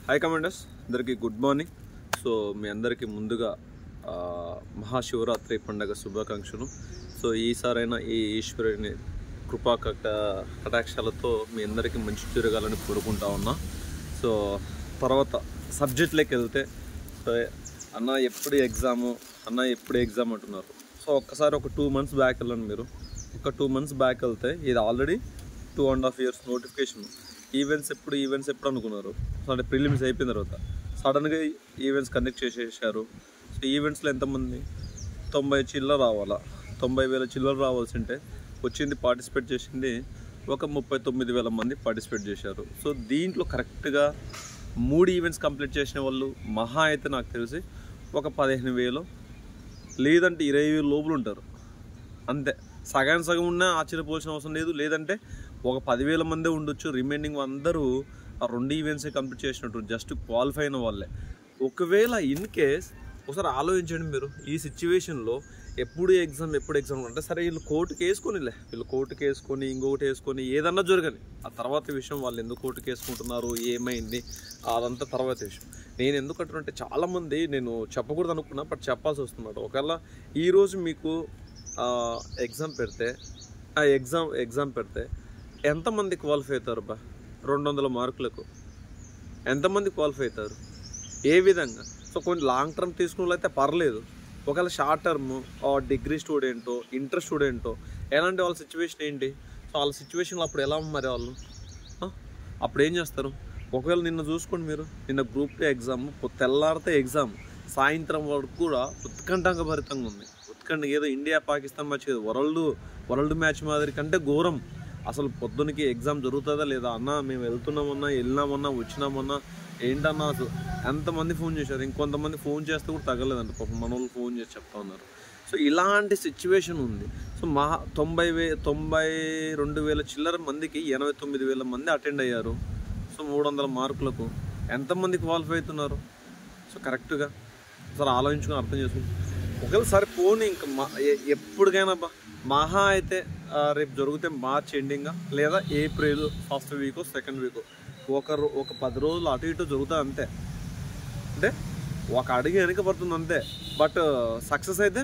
Hi commanders, అందరికీ good morning. So మీ అందరికీ ముందుగా మహాశివరాత్రి పండుగ శుభాకాంక్షలు. సో ఈసారైనా ఈ ఈశ్వరుని కృపా కటాక్షాలతో మీ అందరికీ మంచి జరగాలని కోరుకుంటా ఉన్నా. సో తర్వాత సబ్జెక్ట్లోకి వెళ్తే, సో అన్న ఎప్పుడు ఎగ్జామ్ అంటున్నారు. సో ఒక్కసారి ఒక 2 months బ్యాక్ వెళ్ళండి. మీరు ఒక 2 months బ్యాక్ వెళ్తే ఇది ఆల్రెడీ 2.5 years నోటిఫికేషన్. ఈవెంట్స్ ఎప్పుడు అనుకున్నారు. సో అంటే ప్రిలిమ్స్ అయిపోయిన తర్వాత సడన్గా ఈవెంట్స్ కండక్ట్ చేసేసారు. సో ఈవెంట్స్లో ఎంతమంది 90 చిల్లర రావాలా, 90,000 చిల్లర రావాల్సి ఉంటే వచ్చింది పార్టిసిపేట్ చేసింది ఒక 39,000 మంది పార్టిసిపేట్ చేశారు. సో దీంట్లో కరెక్ట్గా 3 ఈవెంట్స్ కంప్లీట్ చేసిన వాళ్ళు మహా అయితే నాకు తెలిసి ఒక 15,000 లేదంటే 20,000 లోపల ఉంటారు అంతే. సగం ఉన్నా ఆశ్చర్యపోవాల్సిన అవసరం లేదు. లేదంటే ఒక 10,000 మందే ఉండొచ్చు. రిమైనింగ్ అందరూ ఆ 2 ఈవెంట్సే కంప్లీట్ చేసినట్టు జస్ట్ క్వాలిఫై అయిన వాళ్ళే. ఒకవేళ ఇన్ కేస్ ఒకసారి ఆలోచించండి మీరు, ఈ సిచ్యువేషన్లో ఎప్పుడు ఎగ్జామ్ అంటే సరే వీళ్ళు కోర్టుకి వేసుకొని ఇంకొకటి వేసుకొని ఏదన్నా జరగని ఆ తర్వాత విషయం, వాళ్ళు ఎందుకు కోర్టుకి వేసుకుంటున్నారు, ఏమైంది అదంతా తర్వాత విషయం. నేను ఎందుకు అంటున్నానంటే చాలామంది నేను చెప్పకూడదు అనుకున్నా, బట్ చెప్పాల్సి వస్తున్నారు. ఒకవేళ ఈరోజు మీకు ఎగ్జామ్ పెడితే ఎంతమంది క్వాలిఫై అవుతారు 200 మార్కులకు ఎంతమంది క్వాలిఫై అవుతారు, ఏ విధంగా? సో కొన్ని లాంగ్ టర్మ్ తీసుకున్న అయితే పర్లేదు. ఒకవేళ షార్ట్ టర్మ్ డిగ్రీ స్టూడెంటో ఇంటర్ స్టూడెంటో ఎలాంటి వాళ్ళ సిచ్యువేషన్ ఏంటి? సో వాళ్ళ సిచ్యువేషన్లో అప్పుడు ఎలా మరి వాళ్ళు అప్పుడు ఏం చేస్తారు? ఒకవేళ నిన్న చూసుకోండి మీరు, నిన్న గ్రూప్ 2 ఎగ్జామ్ తెల్లారితే ఎగ్జామ్ సాయంత్రం వరకు కూడా ఉత్కంఠంగా భరితంగా ఉంది. ఏదో ఇండియా పాకిస్తాన్ మ్యాచ్ కాదు, వరల్డ్ మ్యాచ్ మాదిరి కంటే ఘోరం. అసలు పొద్దునకి ఎగ్జామ్ జరుగుతుందా లేదా అన్న, మేము వెళ్ళినామన్నా వచ్చినామన్నా ఏంటన్నా అసలు ఎంతమంది ఫోన్ చేశారు. ఇంకొంతమంది ఫోన్ చేస్తే కూడా తగ్గలేదంట పాపం, మన వాళ్ళు ఫోన్ చేసి చెప్తా ఉన్నారు. సో ఇలాంటి సిచ్యువేషన్ ఉంది. సో 92,000 చిల్లర మందికి 89,000 మంది అటెండ్ అయ్యారు. సో 300 మార్కులకు ఎంతమంది క్వాలిఫై అవుతున్నారు? సో కరెక్ట్గా సార్ ఆలోచించుకొని అర్థం చేసుకుని ఒకవేళ సరే పోనీ ఇంకా ఎప్పటికైనా మహా అయితే రేపు జరిగితే మార్చ్ ఎండింగ్ లేదా April first Vicco second Vicco ఒక 10 రోజులు అటు ఇటు జరుగుతుంది అంతే. అంటే ఒక అడుగు వెనక పడుతుంది అంతే. బట్ సక్సెస్ అయితే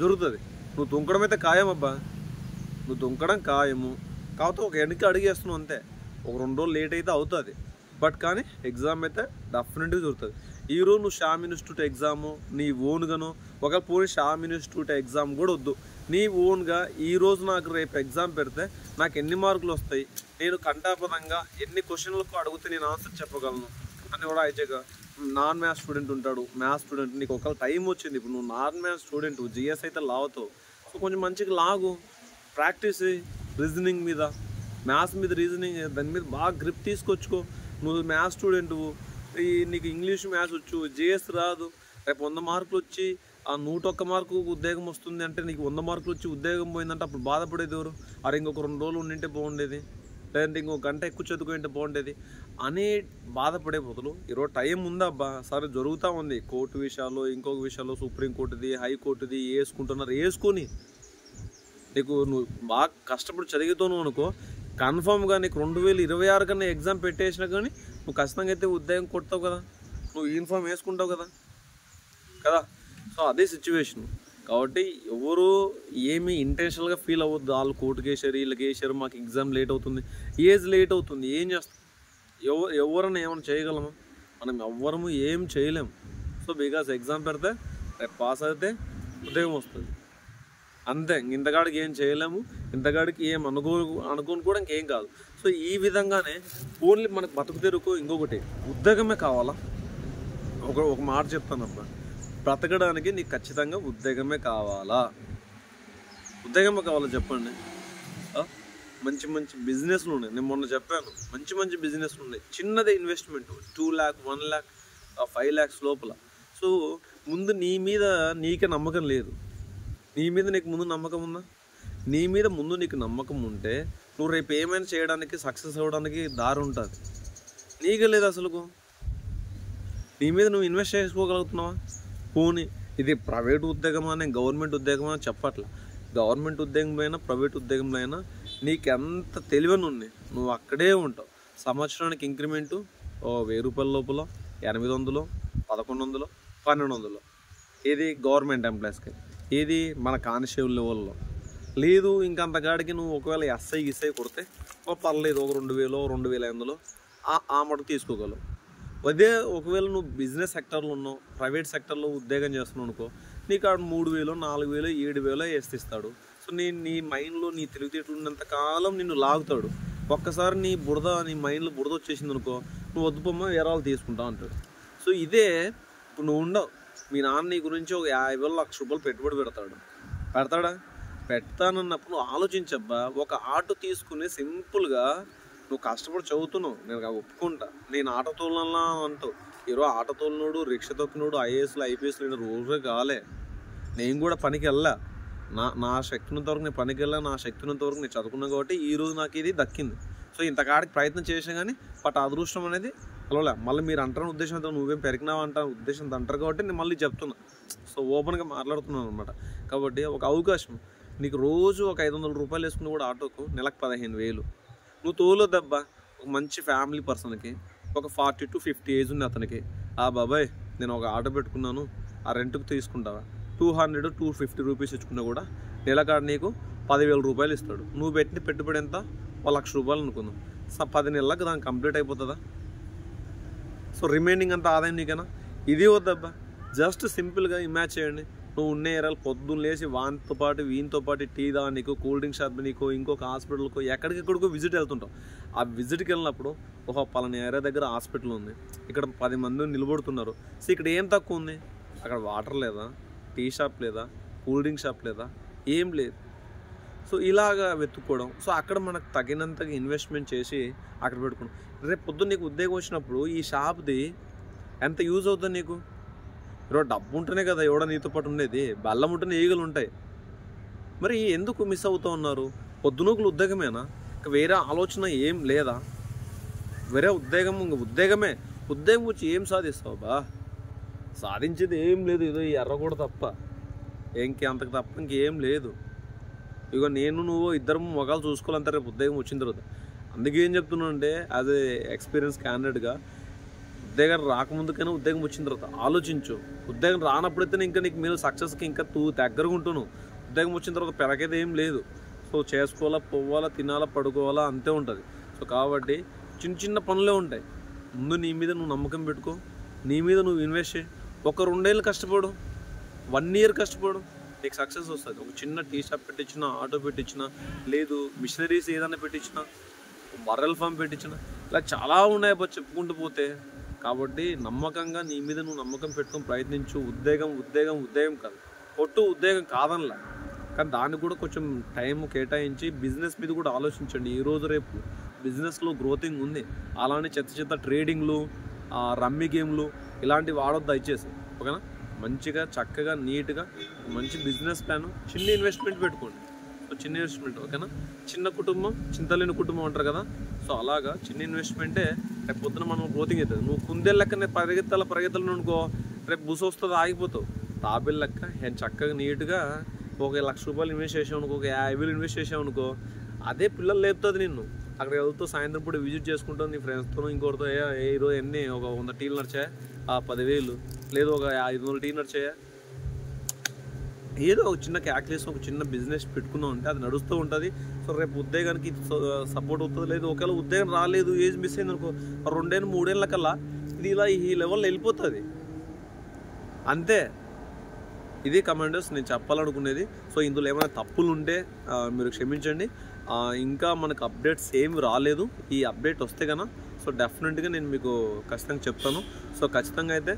జరుగుతుంది. నువ్వు దుంకడం అయితే ఖాయము. కాకపోతే ఒక వెనక అడుగు వేస్తున్నావు అంతే. ఒక 2 రోజులు లేట్ అయితే అవుతుంది, బట్ కానీ ఎగ్జామ్ అయితే డెఫినెట్గా జరుగుతుంది. ఈరోజు నువ్వు షామ్ ఇన్స్టిట్యూట్ ఎగ్జాము నీ ఓన్గాను, ఒకవేళ పోనీ షామ్ ఇన్స్టిట్యూట్ ఎగ్జామ్ కూడా వద్దు, నీ ఓన్గా ఈరోజు నాకు రేపు ఎగ్జామ్ పెడితే నాకు ఎన్ని మార్కులు వస్తాయి, నేను కంఠాపదంగా ఎన్ని క్వశ్చన్లకు అడిగితే నేను ఆన్సర్ చెప్పగలను అని కూడా అయితేగా. నాన్ మ్యాథ్స్ స్టూడెంట్ ఉంటాడు, మ్యాథ్స్ స్టూడెంట్, నీకు ఒకవేళ టైం వచ్చింది, ఇప్పుడు నువ్వు నాన్ మ్యాథ్స్ స్టూడెంట్ జిఎస్ అయితే లావుతావు. సో కొంచెం మంచిగా లాగు, ప్రాక్టీస్ రీజనింగ్ మీద, మ్యాథ్స్ మీద రీజనింగ్ దాని మీద బాగా గ్రిప్ తీసుకొచ్చుకో. నువ్వు మ్యాథ్స్ స్టూడెంట్, నీకు ఇంగ్లీష్ మ్యాథ్స్ వచ్చు, జిఎస్ రాదు, రేపు 100 మార్కులు వచ్చి ఆ 101 మార్కు ఉద్యోగం వస్తుంది అంటే, నీకు 100 మార్కులు వచ్చి ఉద్యోగం పోయిందంటే అప్పుడు బాధపడేది ఎవరు? అరే ఇంకొక 2 రోజులు ఉండింటే బాగుండేది, లేదంటే ఇంకొక గంట ఎక్కువ చదువుకుంటే బాగుండేది అని బాధపడే బదులు ఈరోజు టైం ఉందా సరే జరుగుతూ ఉంది కోర్టు విషయాలు, ఇంకొక విషయాలు, సుప్రీంకోర్టుది, హైకోర్టుది వేసుకొని నీకు నువ్వు బాగా కష్టపడి చదివుతాను అనుకో, కన్ఫామ్గా నీకు 2026 కన్నా ఎగ్జామ్ పెట్టేసినా కానీ నువ్వు ఖచ్చితంగా అయితే ఉద్యోగం కొడతావు కదా, నువ్వు యూనిఫామ్ వేసుకుంటావు కదా. సో అదే సిచ్యువేషన్. కాబట్టి ఎవరు ఏమి ఇంటెన్షనల్గా ఫీల్ అవ్వద్దు, వాళ్ళు కోర్టుకి వేసారు వీళ్ళకి వేసారు మాకు ఎగ్జామ్ లేట్ అవుతుంది, ఏజ్ లేట్ అవుతుంది, ఏం చేస్తాం? ఎవరైనా ఏమైనా చేయగలమా? మనం ఎవ్వరము ఏం చేయలేము. సో బికాస్ ఎగ్జామ్ పెడితే రేపు పాస్ అయితే ఉద్యోగం వస్తుంది అంతే. ఇంతకాడికి ఏం చేయలేము, ఇంతకాడికి ఏం అనుకోని కూడా ఇంకేం కాదు. సో ఈ విధంగానే ఓన్లీ మనకు బతుకు తెరుకు ఇంకొకటి ఉద్యోగమే కావాలా? ఒక మాట చెప్తానబ్బా, బ్రతకడానికి నీకు ఖచ్చితంగా ఉద్యోగమే కావాలా చెప్పండి. మంచి బిజినెస్లు ఉన్నాయి, నేను మొన్న చెప్పాను, మంచి బిజినెస్లు ఉన్నాయి. చిన్నదే ఇన్వెస్ట్మెంట్ 2 lakh 1 lakh 5 lakhs లోపల. సో ముందు నీ మీద నీకే నమ్మకం లేదు, నీ మీద నీకు ముందు నమ్మకం ఉందా? నీ మీద ముందు నీకు నమ్మకం ఉంటే నువ్వు రేపు ఏమైనా చేయడానికి, సక్సెస్ అవ్వడానికి దారి ఉంటుంది. నీకే లేదు అసలు. నీ మీద నువ్వు ఇన్వెస్ట్ చేసుకోగలుగుతున్నావా? పోనీ ఇది ప్రైవేట్ ఉద్యోగమా, నేను గవర్నమెంట్ ఉద్యోగమా చెప్పట్లా. గవర్నమెంట్ ఉద్యోగం అయినా ప్రైవేట్ ఉద్యోగంలో అయినా నీకు ఎంత తెలివని ఉంది, నువ్వు అక్కడే ఉంటావు. సంవత్సరానికి ఇంక్రిమెంటు రூపాయల లోపల 800, 1100, 1200. ఏది గవర్నమెంట్ ఎంప్లాయీస్కి. ఏది మన కానిస్టేబుల్ లెవెల్లో. లేదు ఇంకంతగాడికి నువ్వు ఒకవేళ ఎస్ఐ కొడితే పర్లేదు, ఒక 2000, 2500 ఆ మటుకు తీసుకోగలవు. అదే ఒకవేళ నువ్వు బిజినెస్ సెక్టర్లో ఉన్నావు, ప్రైవేట్ సెక్టర్లో ఉద్యోగం చేస్తున్నావు అనుకో, నీకు ఆడు 3000, 4000, 7000 వేసిస్తాడు. సో నీ మైండ్లో నీ తెలివితేటలు ఉన్నంత కాలం నిన్ను లాగుతాడు. ఒక్కసారి నీ మైండ్లో బురద వచ్చేసింది అనుకో, నువ్వు వద్దుపోమ్మా వేరే వాళ్ళు తీసుకుంటావు అంటాడు. సో ఇదే ఇప్పుడు నువ్వు ఉండవు, మీ నాన్న నీ గురించి ఒక 50,000, 1,00,000 పెట్టుబడి పెడతాడా? పెడతానన్నప్పుడు నువ్వు ఆలోచించబ్బా. ఒక ఆటో తీసుకుని సింపుల్గా నువ్వు కష్టపడి చదువుతున్నావు, నేను ఒప్పుకుంటా. నేను ఆటో తోలనా అంటావు. ఈరోజు ఆటో తోలినోడు, రిక్షా తొక్కినోడు, ఐఏఎస్లు, ఐపీఎస్లు రోజే కాలే. నేను కూడా పనికి వెళ్ళా, నా శక్తినంత వరకు నేను పనికి వెళ్ళా, నా శక్తినంత వరకు నేను చదువుకున్నా కాబట్టి ఈరోజు నాకు ఇది దక్కింది. సో ఇంతకాడికి ప్రయత్నం చేసా కానీ అదృష్టం అనేది కలవలే. మళ్ళీ మీరు అంటారని ఉద్దేశంతో నువ్వేం పెరిగినావు అంటారు ఉద్దేశంతో అంటారు కాబట్టి నేను మళ్ళీ చెప్తున్నా. సో ఓపెన్గా మాట్లాడుతున్నాను అనమాట. కాబట్టి ఒక అవకాశం నీకు రోజు ఒక 500 రూపాయలు వేసుకుని కూడా ఆటోకు నెలకు 15,000 నువ్వు తోలొద్దబ్బా. ఒక మంచి ఫ్యామిలీ పర్సన్కి ఒక 40 to 50 ఏజ్ ఉంది అతనికి, బాబాయ్ నేను ఒక ఆటో పెట్టుకున్నాను, ఆ రెంట్కి తీసుకుంటావా? 200, 250 రూపీస్ ఇచ్చుకున్నా కూడా నెలకాడ నీకు 10,000 రూపాయలు ఇస్తాడు. నువ్వు పెట్టిన పెట్టుబడి ఎంత? 1,00,000 రూపాయలు అనుకుందాం. 10 నెలలకు దానికి కంప్లీట్ అయిపోతుందా? సో రిమైనింగ్ అంత ఆదాయం నీకైనా ఇది వద్దబ్బా. జస్ట్ సింపుల్గా ఇమాజిన్ చేయండి, నువ్వు ఉన్న ఏరియాలు పొద్దున్న లేచి వీనితో పాటు టీ దానికో, కూల్ డ్రింక్ షాప్ నీకో, ఇంకొక హాస్పిటల్కో, ఎక్కడికెక్కడికో విజిట్ వెళ్తుంటాం. ఆ విజిట్కి వెళ్ళినప్పుడు ఒక పలానా ఏరియా దగ్గర హాస్పిటల్ ఉంది, ఇక్కడ 10 మంది నిలబడుతున్నారు. సో ఇక్కడ ఏం తక్కువ ఉంది? అక్కడ వాటర్ లేదా, టీ షాప్ లేదా, కూల్ డ్రింక్ షాప్ లేదా, ఏం లేదు. సో ఇలాగా వెతుక్కోవడం. సో అక్కడ మనకు తగినంతగా ఇన్వెస్ట్మెంట్ చేసి అక్కడ పెట్టుకోవడం. రేపు పొద్దున్న నీకు ఉద్యోగం వచ్చినప్పుడు ఈ షాప్ది ఎంత యూజ్ అవుతుంది నీకు? ఈరోజు డబ్బు ఉంటేనే కదా ఎవడో నీతో పాటు ఉండేది, బెల్లం ఉంటేనే ఈగలు ఉంటాయి. మరి ఎందుకు మిస్ అవుతూ ఉన్నారు? పొద్దునూకులు ఉద్యోగమేనా? ఇంకా వేరే ఆలోచన ఏం లేదా? వేరే ఉద్యోగమే. ఉద్యోగం వచ్చి ఏం సాధిస్తావు బా? సాధించేది ఏం లేదు, ఏదో ఈ ఎర్ర కూడా తప్ప, అంతకు తప్ప ఇంకేం లేదు. ఇక నువ్వు ఇద్దరు మొగాలు చూసుకోవాలంటే రేపు ఉద్యోగం వచ్చిన తర్వాత. అందుకే ఏం చెప్తున్నాను అంటే, యాజ్ ఏ ఎక్స్పీరియన్స్ క్యాండిడేట్గా, ఉద్యోగం రాకముందుకైనా ఉద్యోగం వచ్చిన తర్వాత ఆలోచించు. ఉద్యోగం రానప్పుడైతే ఇంకా నీకు మీరు సక్సెస్కి ఇంకా దగ్గరగా ఉంటున్నావు. ఉద్యోగం వచ్చిన తర్వాత పెరగేది ఏం లేదు. సో చేసుకోవాలా, పోవాలా, తినాలా, పడుకోవాలా, అంతే ఉంటుంది. సో కాబట్టి చిన్న పనులే ఉంటాయి. ముందు నీ మీద నువ్వు నమ్మకం పెట్టుకో, నీ మీద నువ్వు ఇన్వెస్ట్ చేయి. ఒక 2 ఏళ్ళు కష్టపడు, 1 ఇయర్ కష్టపడు, నీకు సక్సెస్ వస్తుంది. ఒక చిన్న టీ షాప్ పెట్టించినా, ఆటో పెట్టించినా, లేదు మిషనరీస్ ఏదైనా పెట్టించినా, బర్రెల ఫామ్ పెట్టించినా, ఇలా చాలా ఉన్నాయి చెప్పుకుంటూ పోతే. కాబట్టి నమ్మకంగా నీ మీద నువ్వు నమ్మకం పెట్టుకొని ప్రయత్నించు. ఉద్యోగం కాదు, ఉద్యోగం కాదనలా, కానీ దానికి కూడా కొంచెం టైం కేటాయించి బిజినెస్ మీద కూడా ఆలోచించండి. ఈరోజు రేపు బిజినెస్లో గ్రోతింగ్ ఉంది. అలానే చెత్త ట్రేడింగ్లు, రమ్మీ గేమ్లు ఇలాంటివి వాడొద్దు దయచేసి, ఓకేనా? మంచిగా చక్కగా నీట్గా మంచి బిజినెస్ ప్లాన్, చిన్న ఇన్వెస్ట్మెంట్ పెట్టుకోండి. సో చిన్న ఇన్వెస్ట్మెంట్, ఓకేనా? చిన్న కుటుంబం చింతలేని కుటుంబం అంటారు కదా. సో అలాగా చిన్న ఇన్వెస్ట్మెంటే రేపు పొద్దున మనం గ్రోతింగ్ అవుతుంది. నువ్వు కుందే లెక్కనే పరిగెత్తాలను అనుకో, రేపు బుస వస్తుంది, ఆగిపోతావు. తాబేలు లెక్క చక్కగా నీట్గా ఒక 1,00,000 రూపాయలు ఇన్వెస్ట్ చేసావు అనుకో, ఒక 50,000 ఇన్వెస్ట్ చేసావు అనుకో, అదే పిల్లలు లేపుతుంది నిన్ను. అక్కడ వెళ్తూ సాయంత్రం పూట విజిట్ చేసుకుంటావు నీ ఫ్రెండ్స్తో, ఇంకోటితో. ఈరోజు ఎన్ని ఒక 100 టీలు నడిచాయా, 10,000, లేదు ఒక 500 టీలు నడిచాయా, ఏదో ఒక చిన్న క్యాల్కులేషన్, ఒక చిన్న బిజినెస్ పెట్టుకున్నావు అంటే అది నడుస్తూ ఉంటుంది. సో రేపు ఉద్యోగానికి సపోర్ట్ అవుతుంది. లేదు ఒకవేళ ఉద్యోగం రాలేదు, ఏజ్ మిస్ అయింది అనుకో, 2 ఏళ్ళు 3 ఏళ్ళ కల్లా ఇది ఇలా ఈ లెవెల్లో వెళ్ళిపోతుంది, అంతే. ఇది కమాండర్స్ నేను చెప్పాలనుకునేది. సో ఇందులో ఏమైనా తప్పులు ఉంటే మీరు క్షమించండి. ఇంకా మనకు అప్డేట్స్ ఏమి రాలేదు. ఈ అప్డేట్ వస్తే కన్నా సో డెఫినెట్గా నేను మీకు ఖచ్చితంగా చెప్తాను. సో ఖచ్చితంగా అయితే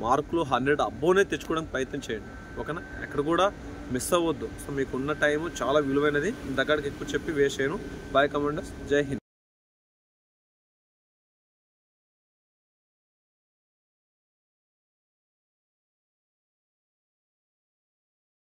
మార్కులు 100 అబ్బోనే తెచ్చుకోవడానికి ప్రయత్నం చేయండి, ఓకేనా? ఎక్కడ కూడా మిస్ అవ్వద్దు. సో మీకున్న టైము చాలా విలువైనది. దగ్గరికి ఎక్కువ చెప్పి వేస్ట్ చేయను. బాయ్ కమాండర్స్, జై హింద్.